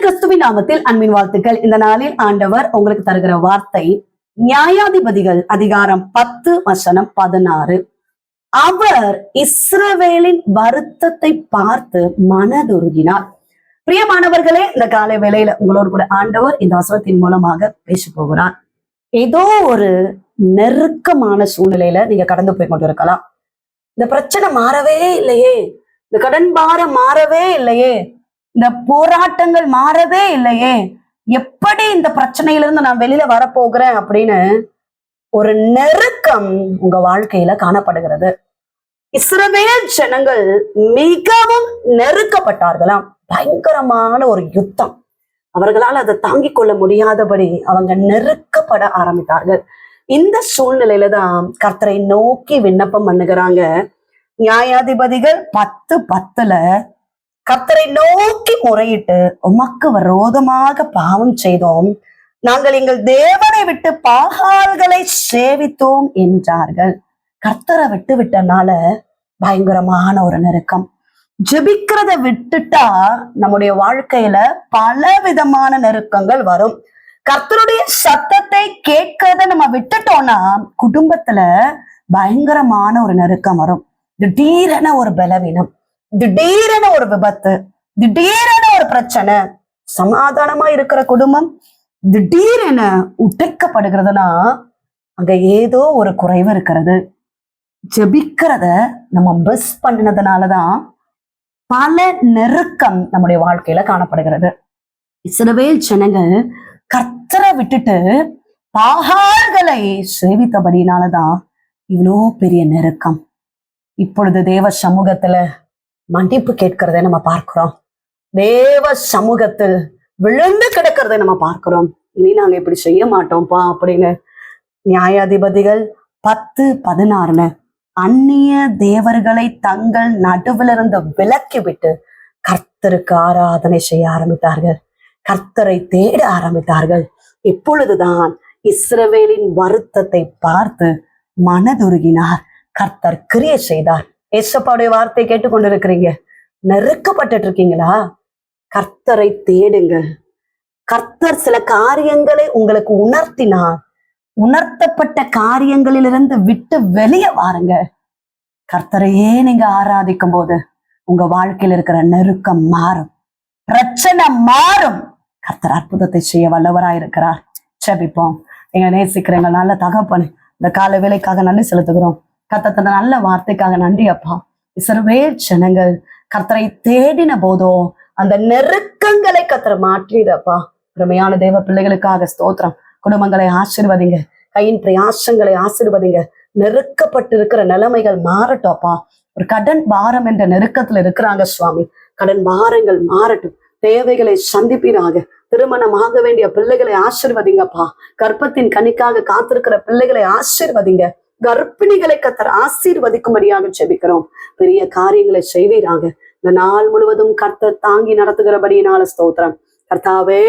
கிறிஸ்துவின் நாமத்தில் அன்பின் வாழ்த்துக்கள். இந்த நாளில் ஆண்டவர் உங்களுக்கு தருகிற வார்த்தை நியாயாதிபதிகள் அதிகாரம் 10:16. அவர் இஸ்ரவேலின் வருத்தத்தை பார்த்து மனதுருகினார். பிரியமானவர்களே, இந்த காலை வேளையில உங்களோடு கூட ஆண்டவர் இந்த வசனத்தின் மூலமாக பேச போகிறார். ஏதோ ஒரு நெருக்கமான சூழ்நிலையில நீங்க கடந்து போய் கொண்டு இருக்கலாம். இந்த பிரச்சனை மாறவே இல்லையே, இந்த கடன் பாரம் மாறவே இல்லையே, இந்த போராட்டங்கள் மாறவே இல்லையே, எப்படி இந்த பிரச்சனையிலிருந்து நான் வெளியில வரப்போகிறேன் அப்படின்னு ஒரு நெருக்கம் உங்க வாழ்க்கையில காணப்படுகிறது. இஸ்ரவேல் ஜனங்கள் மிகவும் நெருக்கப்பட்டார்களாம். பயங்கரமான ஒரு யுத்தம். அவர்களால் அதை தாங்கிக் கொள்ள முடியாதபடி அவங்க நெருக்கப்பட ஆரம்பித்தார்கள். இந்த சூழ்நிலையில தான் கர்த்தரை நோக்கி விண்ணப்பம் பண்ணுகிறாங்க. நியாயாதிபதிகள் 10:10 கர்த்தரை நோக்கி முறையிட்டு, உமக்கு விரோதமாக பாவம் செய்தோம், நாங்கள் எங்கள் தேவனை விட்டு பாகால்களை சேவித்தோம் என்றார்கள். கர்த்தரை விட்டு விட்டனால பயங்கரமான ஒரு நெருக்கம். ஜெபிக்கிறத விட்டுட்டா நம்முடைய வாழ்க்கையில பல விதமான நெருக்கங்கள் வரும். கர்த்தருடைய சத்தத்தை கேட்கறத நம்ம விட்டுட்டோம்னா குடும்பத்துல பயங்கரமான ஒரு நெருக்கம் வரும். திடீரென ஒரு பலவீனம், திடீரென ஒரு விபத்து, திடீரென ஒரு பிரச்சனை. சமாதானமா இருக்கிற குடும்பம் திடீரென உடைக்கப்படுகிறதுனா அங்க ஏதோ ஒரு குறைவு இருக்கிறது. ஜெபிக்கிறத நம்ம மிஸ் பண்ணினதுனாலதான் பல நெருக்கம் நம்முடைய வாழ்க்கையில காணப்படுகிறது. இஸ்ரவேல் ஜனங்கள் கர்த்தரை விட்டுட்டு பாகால்களை சேவித்தபடினாலதான் இவ்வளோ பெரிய நெருக்கம். இப்பொழுது தேவ சமூகத்துல மன்னிப்பு கேட்கிறதை நம்ம பார்க்கிறோம். தேவ சமூகத்தில் விழுந்து கிடக்கிறதை நம்ம பார்க்கிறோம். இனி நாங்க இப்படி செய்ய மாட்டோம்ப்பா அப்படின்னு நியாயாதிபதிகள் 10:16 அந்நிய தேவர்களை தங்கள் நடுவில் இருந்து விலக்கி விட்டு கர்த்தருக்கு ஆராதனை செய்ய ஆரம்பித்தார்கள். கர்த்தரை தேட ஆரம்பித்தார்கள். இப்பொழுதுதான் இஸ்ரவேலின் வருத்தத்தை பார்த்து மனதுருகினார். கர்த்தர் கிரியை செய்தார். ஏசப்பாவுடைய வார்த்தை கேட்டுக்கொண்டிருக்கிறீங்க, நெருக்கப்பட்டு இருக்கீங்களா? கர்த்தரை தேடுங்க. கர்த்தர் சில காரியங்களை உங்களுக்கு உணர்த்தினார். உணர்த்தப்பட்ட காரியங்களிலிருந்து விட்டு வெளியே வாருங்க. கர்த்தரையே நீங்க ஆராதிக்கும் போது உங்க வாழ்க்கையில் இருக்கிற நெருக்கம் மாறும், பிரச்சனை மாறும். கர்த்தர் அற்புதத்தை செய்ய வல்லவராயிருக்கிறார். செபிப்போம். எங்க நேசிக்கிறவங்க நல்ல தகப்பனு, இந்த கால வேலைக்காக நன்றி செலுத்துகிறோம். கர்த்தர் தந்த நல்ல வார்த்தைக்காக நன்றி அப்பா. இஸ்ரவேல் ஜனங்கள் கர்த்தரை தேடின போதோ அந்த நெருக்கங்களை கர்த்தர் மாற்றிடப்பா. உண்மையான தேவ பிள்ளைகளுக்காக ஸ்தோத்திரம். குடும்பங்களை ஆசீர்வதிங்க, கையின் பிரயாசங்களை ஆசீர்வதிங்க. நெருக்கப்பட்டு இருக்கிற நிலைமைகள் மாறட்டோப்பா. ஒரு கடன் பாரம் என்ற நெருக்கத்துல இருக்கிறாங்க சுவாமி. கடன் பாரங்கள் மாறட்டும், தேவைகளை சந்திப்பீராக. திருமணமாக வேண்டிய பிள்ளைகளை ஆசீர்வதிங்கப்பா. கர்ப்பத்தின் கனிக்காக காத்திருக்கிற பிள்ளைகளை ஆசீர்வதிங்க. கர்ப்பிணிகளை கர்த்தர் ஆசீர்வதிக்கும்படியாக ஜெபிக்கிறோம். பெரிய காரியங்களை செய்வீராக. இந்த நாள் முழுவதும் கர்த்தர் தாங்கி நடத்துகிறபடியினால ஸ்தோத்திரம். கர்த்தாவே,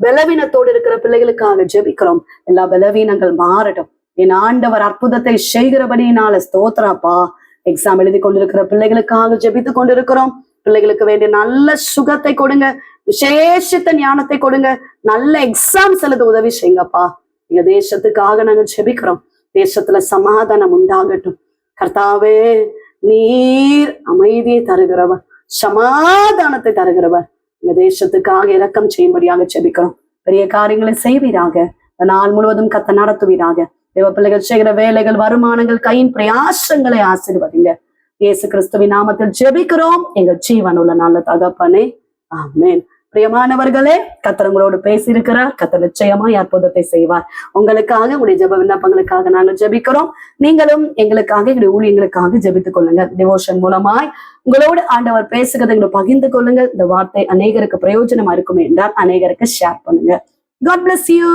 பலவீனத்தோடு இருக்கிற பிள்ளைகளுக்காக ஜெபிக்கிறோம். எல்லா பலவீனங்கள் மாறட்டும். என் ஆண்டவர் அற்புதத்தை செய்கிறபடியினால ஸ்தோத்திரப்பா. எக்ஸாம் எழுதி கொண்டிருக்கிற பிள்ளைகளுக்காக ஜெபித்து கொண்டிருக்கிறோம். பிள்ளைகளுக்கு வேண்டிய நல்ல சுகத்தை கொடுங்க, விசேஷித்த ஞானத்தை கொடுங்க. நல்ல எக்ஸாம்ஸ் எழுத உதவி செய்யுங்கப்பா. எங்க தேசத்துக்காக நாங்க ஜெபிக்கிறோம். தேசத்துல சமாதானம் உண்டாகட்டும். கர்த்தாவே, நீர் அமைதியை தருகிறவர், சமாதானத்தை தருகிறவர். இந்த தேசத்துக்காக இரக்கம் செய்யும்படியாக ஜெபிக்கிறோம். பெரிய காரியங்களை செய்வீராக. இந்த நாள் முழுவதும் கர்த்தர் நடத்துவீராக. தேவ பிள்ளைகள் செய்கிற வேலைகள், வருமானங்கள், கையின் பிரயாசங்களை ஆசீர்வதிங்க. இயேசு கிறிஸ்துவின் நாமத்தில் ஜெபிக்கிறோம் எங்கள் ஜீவனுள்ள நல்ல தகப்பனே, ஆமென். பிரியமானவர்களே, கர்த்தர் உங்களோடு பேசியிருக்கிறார். கர்த்தர் நிச்சயமாய் அற்புதத்தை செய்வார். உங்களுக்காக, உங்களுடைய ஜெப விண்ணப்பங்களுக்காக நாங்கள் ஜெபிக்கிறோம். நீங்களும் எங்களுக்காக, எங்களுடைய ஊழியங்களுக்காக ஜெபித்துக் கொள்ளுங்க. டிவோஷன் மூலமாய் உங்களோடு ஆண்டவர் பேசுகிறதை எங்களை பகிர்ந்து கொள்ளுங்க. இந்த வார்த்தை அநேகருக்கு பிரயோஜனமா இருக்கும் என்றால் அநேகருக்கு ஷேர் பண்ணுங்க. God bless you.